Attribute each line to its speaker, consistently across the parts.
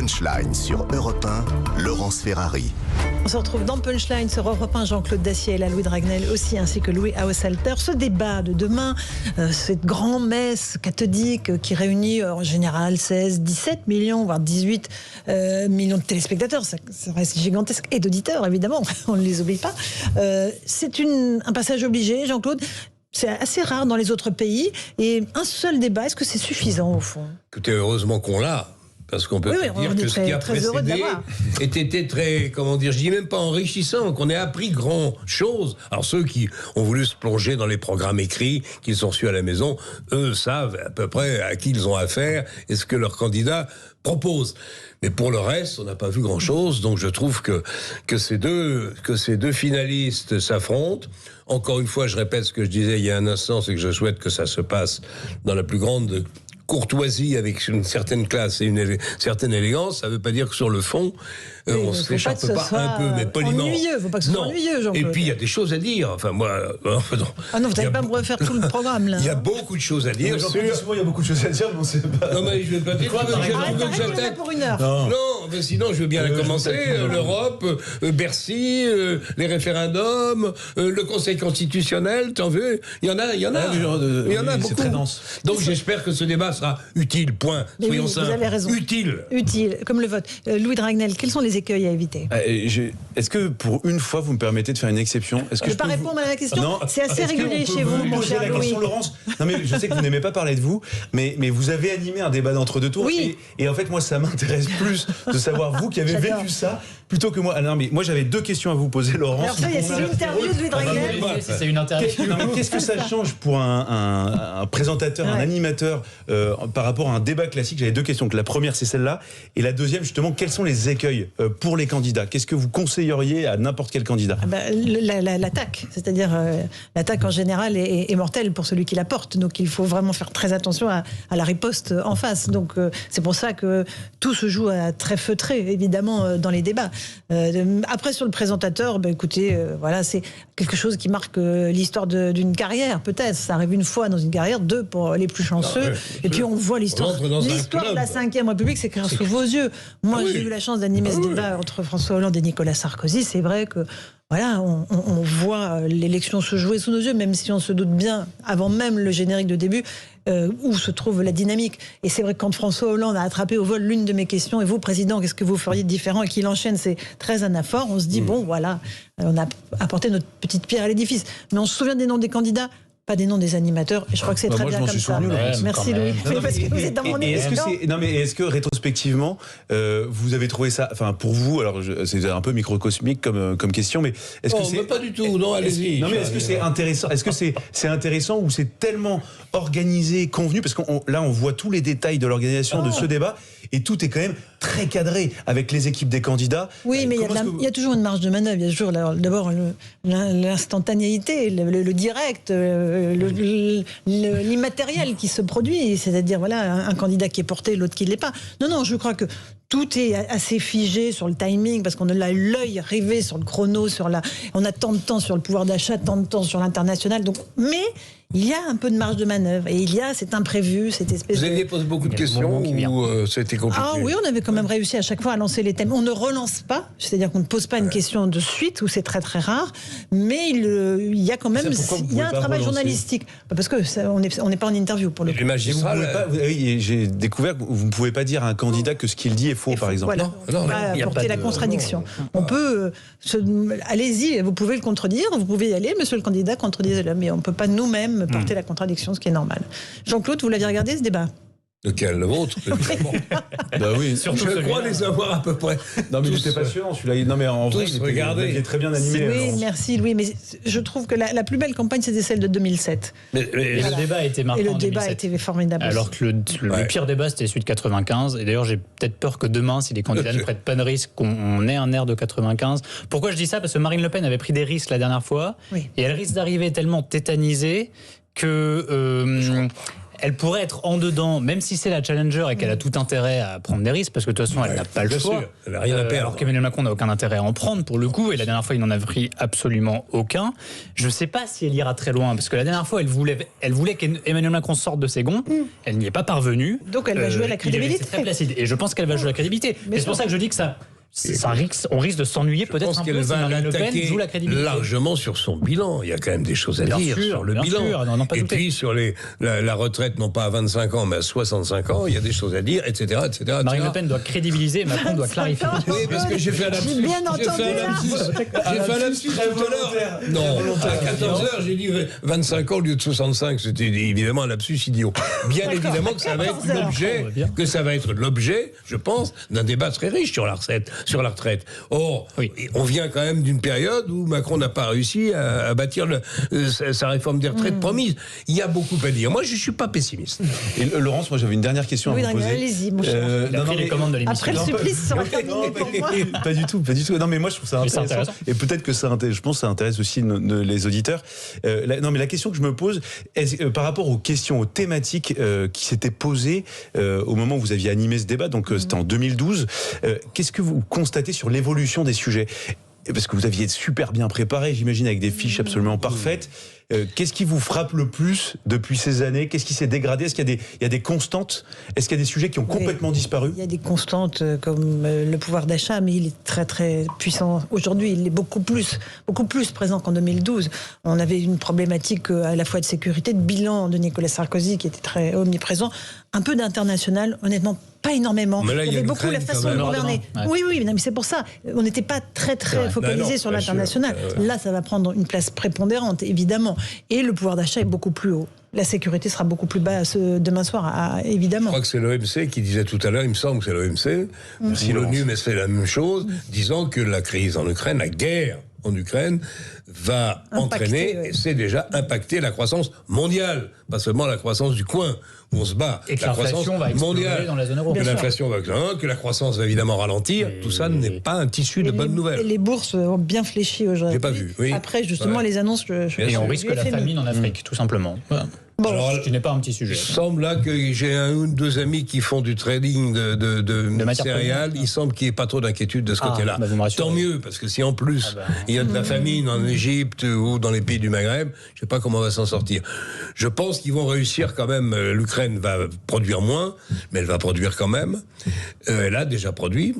Speaker 1: Punchline sur Europe 1, Laurence Ferrari.
Speaker 2: On se retrouve dans Punchline sur Europe 1, Jean-Claude Dacier et la Louis Dragnel aussi, ainsi que Louis Haussalter. Ce débat de demain, cette grand-messe cathodique qui réunit en général 16, 17 millions, voire 18 millions de téléspectateurs, ça reste gigantesque, et d'auditeurs évidemment, on ne les oublie pas. C'est un passage obligé, Jean-Claude. C'est assez rare dans les autres pays. Et un seul débat, est-ce que c'est suffisant au fond ?
Speaker 3: Écoutez, heureusement qu'on l'a. Parce qu'on peut dire que ce qui a précédé était très, je dis même pas enrichissant, qu'on ait appris grand chose. Alors ceux qui ont voulu se plonger dans les programmes écrits qu'ils ont reçus à la maison, eux savent à peu près à qui ils ont affaire et ce que leur candidat propose. Mais pour le reste, on n'a pas vu grand chose. Donc je trouve que ces deux finalistes s'affrontent. Encore une fois, je répète ce que je disais il y a un instant, c'est que je souhaite que ça se passe dans la plus grande courtoisie, avec une certaine classe et une certaine élégance. Ça ne veut pas dire que sur le fond, on ne s'écharpe pas un peu, mais poliment.
Speaker 2: Il ne faut pas que ce soit ennuyeux, Jean-Claude.
Speaker 3: Et puis, il y a des choses à dire. Enfin, moi...
Speaker 2: Ah non, vous n'allez pas me refaire tout le programme, là.
Speaker 3: Il y a beaucoup de choses à dire.
Speaker 4: Souvent, il y a beaucoup de choses à dire, mais on ne sait pas...
Speaker 3: Non, mais je ne vais pas dire...
Speaker 2: Arrête pour une heure.
Speaker 3: Non, mais sinon, je veux bien la commencer. L'Europe, Bercy, les référendums, le Conseil constitutionnel, t'en veux ? Il y en a beaucoup.
Speaker 4: C'est très dense.
Speaker 3: Donc, j'espère que ce débat sera utile, point. Soyons simples.
Speaker 2: Vous avez raison. Utile, comme le vote. Louis Dragnel, quels sont les écueils à éviter ?
Speaker 4: Est-ce que pour une fois vous me permettez de faire une exception ?
Speaker 2: Je ne peux pas répondre à la question. Non. C'est assez régulier chez vous, mon cher Louis.
Speaker 4: Laurence. Non, mais je sais que vous n'aimez pas parler de vous, mais vous avez animé un débat d'entre-deux tours.
Speaker 2: Oui.
Speaker 4: Et en fait, moi, ça m'intéresse plus de savoir vous qui avez vécu ça plutôt que moi. Ah non, mais moi, j'avais deux questions à vous poser, Laurence.
Speaker 2: Alors ça, c'est l'interview de Louis Dragnel.
Speaker 5: C'est une interview.
Speaker 4: Qu'est-ce que ça change pour un présentateur, un animateur par rapport à un débat classique ? J'avais deux questions. La première, c'est celle-là. Et la deuxième, justement, quels sont les écueils pour les candidats ? Qu'est-ce que vous conseilleriez à n'importe quel candidat ?
Speaker 2: L'attaque. C'est-à-dire, l'attaque en général est mortelle pour celui qui la porte. Donc, il faut vraiment faire très attention à la riposte en face. Donc, c'est pour ça que tout se joue à très feutré, évidemment, dans les débats. Après, sur le présentateur, écoutez, voilà, c'est quelque chose qui marque l'histoire d'une carrière, peut-être. Ça arrive une fois dans une carrière, deux pour les plus chanceux. Et puis, on voit l'histoire de la Ve République s'écrire sous vos yeux. Moi, j'ai eu la chance d'animer ce débat entre François Hollande et Nicolas Sarkozy. C'est vrai que voilà, on voit l'élection se jouer sous nos yeux, même si on se doute bien, avant même le générique de début, où se trouve la dynamique. Et c'est vrai que quand François Hollande a attrapé au vol l'une de mes questions, et vous, Président, qu'est-ce que vous feriez de différent, et qu'il enchaîne ces 13 anaphores, on se dit, bon, voilà, on a apporté notre petite pierre à l'édifice. Mais on se souvient des noms des candidats, pas des noms des animateurs, et je crois que c'est très bien comme ça. Merci Louis. Parce que vous êtes dans mon émission.
Speaker 4: Est-ce que rétrospectivement, vous avez trouvé ça, enfin pour vous, alors c'est un peu microcosmique comme question, mais est-ce que c'est
Speaker 3: pas du tout, non, allez-y.
Speaker 4: Non mais est-ce que c'est intéressant ? Est-ce que c'est intéressant ou c'est tellement organisé, convenu, parce là on voit tous les détails de l'organisation de ce débat et tout est quand même très cadré avec les équipes des candidats.
Speaker 2: Oui, mais il y a toujours une marge de manœuvre. Il y a toujours d'abord l'instantanéité, le direct, l'immatériel qui se produit, c'est-à-dire voilà, un candidat qui est porté, l'autre qui ne l'est pas. Non, je crois que tout est assez figé sur le timing, parce qu'on a l'œil rivé sur le chrono, on a tant de temps sur le pouvoir d'achat, tant de temps sur l'international. Mais il y a un peu de marge de manœuvre, et il y a cet imprévu, cette espèce
Speaker 3: Vous aviez posé beaucoup de questions ou ça a été compliqué ?
Speaker 2: Ah oui, on avait quand même réussi à chaque fois à lancer les thèmes. On ne relance pas, c'est-à-dire qu'on ne pose pas une question de suite, où c'est très très rare, mais il y a quand même un travail journalistique. Parce que on n'est pas en interview pour le coup.
Speaker 4: J'ai découvert que vous ne pouvez pas dire à un candidat que ce qu'il dit est faux, par exemple.
Speaker 2: Voilà. Non, il faut apporter la contradiction. On peut... allez-y, vous pouvez le contredire, vous pouvez y aller, monsieur le candidat, contredisez-le, mais on ne peut pas nous-mêmes porter la contradiction, ce qui est normal. Jean-Claude, vous l'aviez regardé ce débat ?
Speaker 3: Lequel ? Le vôtre ?
Speaker 4: Bah oui,
Speaker 3: je crois les avoir à peu près.
Speaker 4: Non mais c'était passionnant celui-là. Non mais en vrai, il est très bien animé.
Speaker 2: Oui, merci Louis. Mais je trouve que la plus belle campagne, c'était celle de 2007.
Speaker 5: Et le débat a été marquant.
Speaker 2: Et le débat a été formidable.
Speaker 5: Alors que le pire débat, c'était celui de 95. Et d'ailleurs, j'ai peut-être peur que demain, si les candidats ne prennent pas de risque, qu'on ait un air de 95. Pourquoi je dis ça ? Parce que Marine Le Pen avait pris des risques la dernière fois. Oui. Et elle risque d'arriver tellement tétanisée que... elle pourrait être en dedans, même si c'est la challenger et qu'elle a tout intérêt à prendre des risques, parce que de toute façon, elle n'a pas le choix.
Speaker 3: Sûr, elle n'a rien à perdre.
Speaker 5: Alors qu'Emmanuel Macron n'a aucun intérêt à en prendre, pour le coup, et la dernière fois, il n'en a pris absolument aucun. Je ne sais pas si elle ira très loin, parce que la dernière fois, elle voulait qu'Emmanuel Macron sorte de ses gonds. Elle n'y est pas parvenue.
Speaker 2: Donc elle va jouer la crédibilité.
Speaker 5: C'est très placide. Et je pense qu'elle va jouer la crédibilité. Et c'est pour ça que je dis que on risque de s'ennuyer peut-être un peu si Marine Le Pen joue la crédibilité.
Speaker 3: Largement sur son bilan. Il y a quand même des choses à dire sur le bilan. Et puis sur la retraite, non pas à 25 ans, mais à 65 ans, il y a des choses à dire, etc. etc.
Speaker 5: Marine Le Pen doit crédibiliser, Macron doit clarifier.
Speaker 3: Oui, parce que j'ai fait un lapsus. J'ai fait un lapsus tout à l'heure. Non, à 14h, j'ai dit 25 ans au lieu de 65. C'était évidemment un lapsus idiot. Bien évidemment que ça va être l'objet, je pense, d'un débat très riche sur la retraite. Or, on vient quand même d'une période où Macron n'a pas réussi à bâtir sa réforme des retraites promise. Il y a beaucoup à dire. Moi, je ne suis pas pessimiste.
Speaker 4: Et Laurence, moi j'avais une dernière question à vous poser.
Speaker 2: Allez-y, mon cher.
Speaker 5: Il a pris les commandes de l'émission.
Speaker 2: Après le supplice sera terminé pour moi.
Speaker 4: Pas du tout. Non, mais moi je trouve ça intéressant. Et peut-être que je pense que ça intéresse aussi les auditeurs. Non, mais la question que je me pose, par rapport aux questions, aux thématiques qui s'étaient posées au moment où vous aviez animé ce débat, donc c'était en 2012, qu'est-ce que vous constatez sur l'évolution des sujets? Parce que vous aviez super bien préparé, j'imagine, avec des fiches absolument parfaites. Qu'est-ce qui vous frappe le plus depuis ces années? Qu'est-ce qui s'est dégradé? Est-ce qu'il y a des constantes? Est-ce qu'il y a des sujets qui ont complètement disparu?
Speaker 2: Il y a des constantes comme le pouvoir d'achat, mais il est très très puissant aujourd'hui. Il est beaucoup plus présent qu'en 2012. On avait une problématique à la fois de sécurité, de bilan de Nicolas Sarkozy qui était très omniprésent, un peu d'international, honnêtement. Pas énormément.
Speaker 3: Mais là,
Speaker 2: il y avait beaucoup la façon de gouverner. Oui, mais c'est pour ça. On n'était pas très focalisé sur l'international. Là, ça va prendre une place prépondérante, évidemment. Et le pouvoir d'achat est beaucoup plus haut. La sécurité sera beaucoup plus basse demain soir, évidemment.
Speaker 3: Je crois que c'est l'OMC qui disait tout à l'heure, il me semble que c'est l'OMC, si l'ONU, mais c'est la même chose, disant que la crise en Ukraine, la guerre en Ukraine, va entraîner, et c'est déjà impacté la croissance mondiale, pas seulement la croissance du coin où on se bat.
Speaker 5: Et que l'inflation va exploser dans la zone euro.
Speaker 3: Que l'inflation va exploser, que la croissance va évidemment ralentir. Tout ça n'est pas un tissu de bonnes nouvelles.
Speaker 2: Et les bourses ont bien fléchi aujourd'hui.
Speaker 3: J'ai pas vu. Oui.
Speaker 2: Après, justement, les annonces.
Speaker 5: Et on risque la famine en Afrique, tout simplement. Voilà.
Speaker 2: Bon,
Speaker 3: alors,
Speaker 5: ce qui n'est pas un petit sujet.
Speaker 3: Il semble là que j'ai un ou deux amis qui font du trading de céréales. Il semble qu'il n'y ait pas trop d'inquiétude de ce côté-là. Tant mieux, parce que si en plus il y a de la famine en Égypte ou dans les pays du Maghreb, je ne sais pas comment on va s'en sortir. Je pense qu'ils vont réussir quand même. L'Ukraine va produire moins, mais elle va produire quand même. Elle a déjà produit.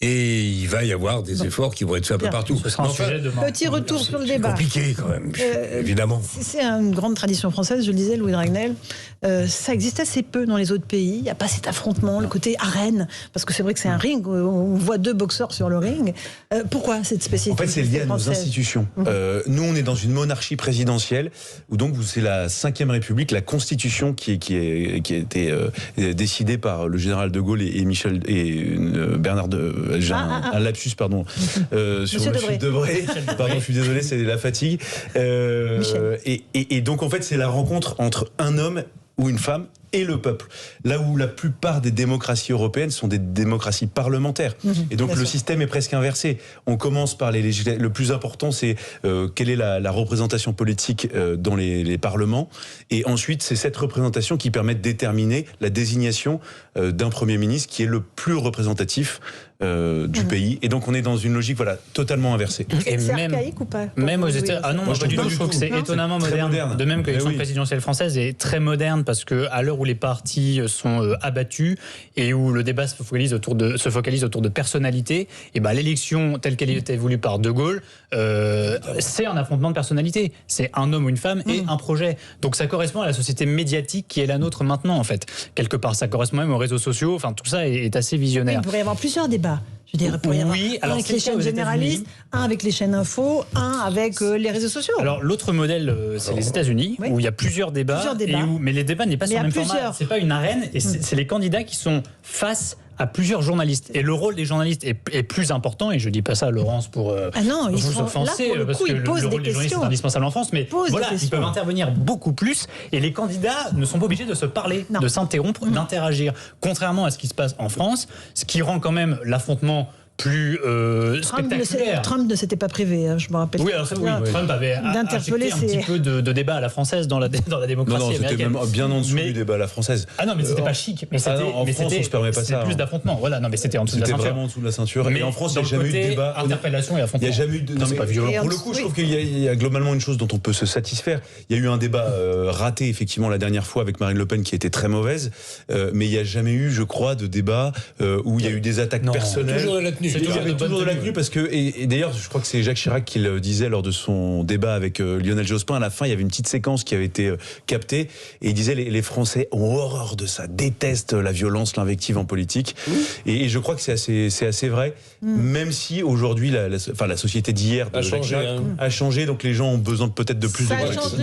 Speaker 3: Et il va y avoir des efforts qui vont être faits un peu partout.
Speaker 5: Ce sera un sujet demain.
Speaker 2: Petit retour sur le débat.
Speaker 3: C'est compliqué quand même, évidemment.
Speaker 2: C'est une grande tradition française, je le disais, Louis Dragnel. Ça existe assez peu dans les autres pays. Il n'y a pas cet affrontement, le côté arène. Parce que c'est vrai que c'est un ring, on voit deux boxeurs sur le ring. Pourquoi cette spécificité?
Speaker 4: En fait, c'est lié à nos institutions. Nous, on est dans une monarchie présidentielle, où donc c'est la 5e République, la Constitution qui a été décidée par le général de Gaulle et Bernard de... J'ai un lapsus, pardon, sur Monsieur Debré. Pardon, je suis désolé, c'est la fatigue. Et donc, en fait, c'est la rencontre entre un homme ou une femme et le peuple. Là où la plupart des démocraties européennes sont des démocraties parlementaires. Et donc le système est presque inversé. On commence par les législatives. Le plus important, c'est quelle est la représentation politique dans les parlements. Et ensuite, c'est cette représentation qui permet de déterminer la désignation d'un Premier ministre qui est le plus représentatif du pays. Et donc on est dans une logique totalement inversée.
Speaker 2: Et c'est archaïque ou pas?
Speaker 5: Même aux États-Unis. Ah non, moi je trouve que c'est étonnamment moderne. De même que l'élection présidentielle française est très moderne parce qu'à l'heure où les partis sont abattus et où le débat se focalise autour de personnalités, et l'élection telle qu'elle était voulue par De Gaulle, c'est un affrontement de personnalités. C'est un homme ou une femme et un projet. Donc ça correspond à la société médiatique qui est la nôtre maintenant, en fait. Quelque part, ça correspond même aux réseaux sociaux. Enfin, tout ça est assez visionnaire.
Speaker 2: Il pourrait y avoir plusieurs débats. Je veux dire, il pourrait y avoir un avec les chaînes généralistes, un avec les chaînes info, un avec les réseaux sociaux.
Speaker 5: Alors l'autre modèle, c'est les États-Unis, où il y a plusieurs débats. Mais les débats n'est pas sur le même format. C'est pas une arène, et c'est les candidats qui sont face à plusieurs journalistes. Et le rôle des journalistes est plus important, et je dis pas ça, Laurence, pour vous offenser, parce que le rôle des journalistes est indispensable en France, mais voilà, ils peuvent intervenir beaucoup plus, et les candidats ne sont pas obligés de se parler, de s'interrompre, d'interagir. Contrairement à ce qui se passe en France, ce qui rend quand même l'affrontement plus spectaculaire.
Speaker 2: Trump ne s'était pas privé, je me rappelle.
Speaker 5: Oui, alors Trump avait injecté un petit peu de débat à la française dans la démocratie américaine.
Speaker 4: C'était même bien en dessous du débat à la française.
Speaker 5: Ah non, mais c'était pas chic. Mais
Speaker 4: en France, on se permet pas ça.
Speaker 5: C'était plus d'affrontement. Voilà, non, mais c'était en dessous de la ceinture.
Speaker 4: C'était vraiment en dessous de la ceinture.
Speaker 5: Mais
Speaker 4: en France, il n'y a jamais eu de débat.
Speaker 5: Interpellation et affrontement.
Speaker 4: Il n'y a jamais eu de.
Speaker 5: Non, c'est pas violent.
Speaker 4: Pour le coup, je trouve qu'il y a globalement une chose dont on peut se satisfaire. Il y a eu un débat raté, effectivement, la dernière fois avec Marine Le Pen qui était très mauvaise. Mais il n'y a jamais eu, je crois, de débat où il y a eu des attaques personnelles.
Speaker 3: Toujours de la tenue.
Speaker 4: Il y avait toujours de la tenue parce que, et d'ailleurs, je crois que c'est Jacques Chirac qui le disait lors de son débat avec Lionel Jospin. À la fin, il y avait une petite séquence qui avait été captée et il disait les Français ont horreur de ça, détestent la violence, l'invective en politique. Et je crois que c'est assez vrai, même si aujourd'hui la société d'hier a changé, donc les gens ont besoin peut-être de plus
Speaker 2: de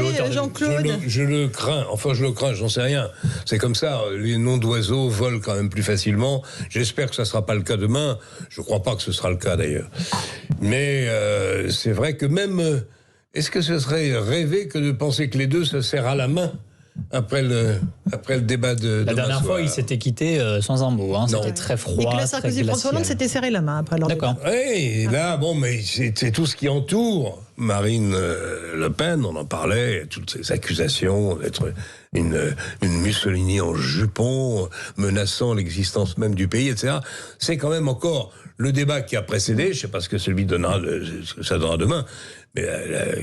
Speaker 2: hauteur. Jean-Claude,
Speaker 3: je le crains, j'en sais rien. C'est comme ça, les noms d'oiseaux volent quand même plus facilement. J'espère que ça ne sera pas le cas demain. Je ne crois pas que ce sera le cas d'ailleurs. Mais c'est vrai que même... Est-ce que ce serait rêvé que de penser que les deux se serrent à la main après le débat de
Speaker 5: la dernière fois, ils s'étaient quittés sans un mot. C'était très froid.
Speaker 2: Nicolas Sarkozy et François Hollande s'étaient serrés la main après leur débat.
Speaker 3: Oui, et là, mais c'est tout ce qui entoure Marine Le Pen. On en parlait, toutes ces accusations d'être une Mussolini en jupon, menaçant l'existence même du pays, etc. C'est quand même encore le débat qui a précédé. Je ne sais pas ce que ça donnera demain. Mais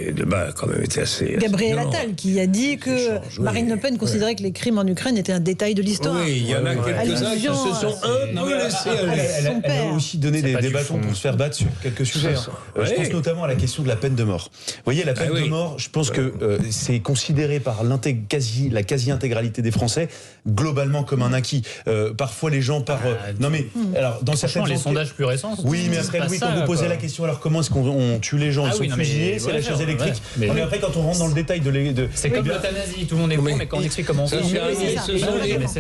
Speaker 3: le débat a quand même été assez...
Speaker 2: Gabriel Attal qui a dit que Marine Le Pen considérait que les crimes en Ukraine étaient un détail de l'histoire.
Speaker 3: Oui, il y en a quelques-uns qui se sont un peu laissés aller.
Speaker 4: Elle a aussi donné des bâtons pour se faire battre sur quelques sujets. Je pense notamment à la question de la peine de mort. Vous voyez, la peine de mort, je pense que c'est considéré par la quasi-intégralité des Français globalement comme un acquis. Parfois les gens non mais alors dans certains
Speaker 5: les sondages plus récents.
Speaker 4: Oui, mais après quand vous posez la question, alors comment est-ce qu'on tue les gens, ils sont fusillés, c'est la chaise électrique. Mais après quand on rentre dans le détail
Speaker 5: c'est comme l'euthanasie, tout le monde est bon, mais quand on explique comment on fait,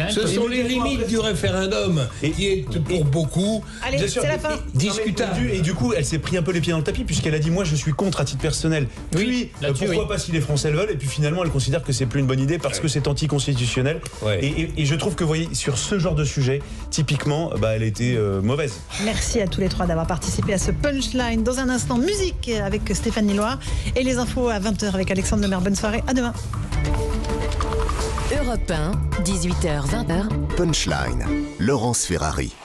Speaker 3: ce sont les limites du référendum qui est pour beaucoup discutable.
Speaker 4: Et du coup, elle s'est pris un peu les pieds dans le tapis puisqu'elle a dit moi je suis contre à titre personnel. Puis pourquoi pas si les Français le veulent, et puis finalement elle considère que c'est plus une bonne idée parce que c'est anticonstitutionnel. Et je trouve que vous voyez sur ce genre de sujet, typiquement, elle était mauvaise.
Speaker 2: Merci à tous les trois d'avoir participé à ce punchline. Dans un instant, musique avec Stéphanie Loire et les infos à 20h avec Alexandre Lemaire. Bonne soirée, à demain.
Speaker 6: Europe 1, 18h, 20h.
Speaker 1: Punchline, Laurence Ferrari.